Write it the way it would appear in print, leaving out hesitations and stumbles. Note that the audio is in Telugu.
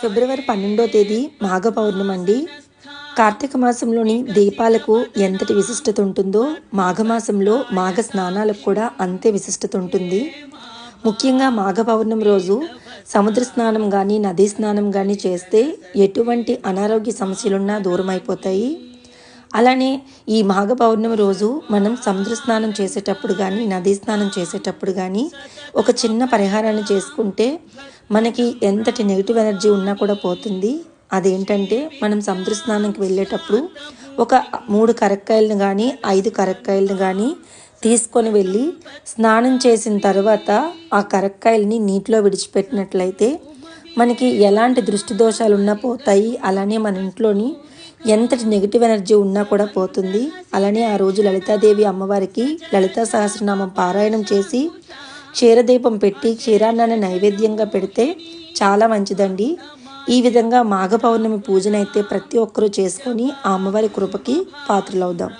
ఫిబ్రవరి 12వ తేదీ మాఘ పౌర్ణమి అండి. కార్తీక మాసంలోని దీపాలకు ఎంతటి విశిష్టత ఉంటుందో మాఘమాసంలో మాఘ స్నానాలకు కూడా అంతే విశిష్టత ఉంటుంది. ముఖ్యంగా మాఘ పౌర్ణమి రోజు సముద్ర స్నానం కానీ నదీ స్నానం కానీ చేస్తే ఎటువంటి అనారోగ్య సమస్యలున్నా దూరం అయిపోతాయి. అలానే ఈ మాఘ పౌర్ణమి రోజు మనం సముద్ర స్నానం చేసేటప్పుడు కానీ నదీ స్నానం చేసేటప్పుడు కానీ ఒక చిన్న పరిహారాన్ని చేసుకుంటే మనకి ఎంతటి నెగిటివ్ ఎనర్జీ ఉన్నా కూడా పోతుంది. అదేంటంటే మనం సముద్ర స్నానంకి వెళ్ళేటప్పుడు ఒక 3 కరక్కాయలను కానీ 5 కరక్కాయలను కానీ తీసుకొని వెళ్ళి స్నానం చేసిన తర్వాత ఆ కరక్కాయలని నీటిలో విడిచిపెట్టినట్లయితే మనకి ఎలాంటి దృష్టి దోషాలు ఉన్నా పోతాయి. అలానే మన ఇంట్లోని ఎంతటి నెగిటివ్ ఎనర్జీ ఉన్నా కూడా పోతుంది. అలానే ఆ రోజు లలితాదేవి అమ్మవారికి లలితా సహస్రనామం పారాయణం చేసి క్షీరదీపం పెట్టి క్షీరాన్నాన్ని నైవేద్యంగా పెడితే చాలా మంచిదండి. ఈ విధంగా మాఘ పౌర్ణమి పూజనైతే ప్రతి ఒక్కరూ చేసుకొని ఆ అమ్మవారి కృపకి పాత్రలవుదాం.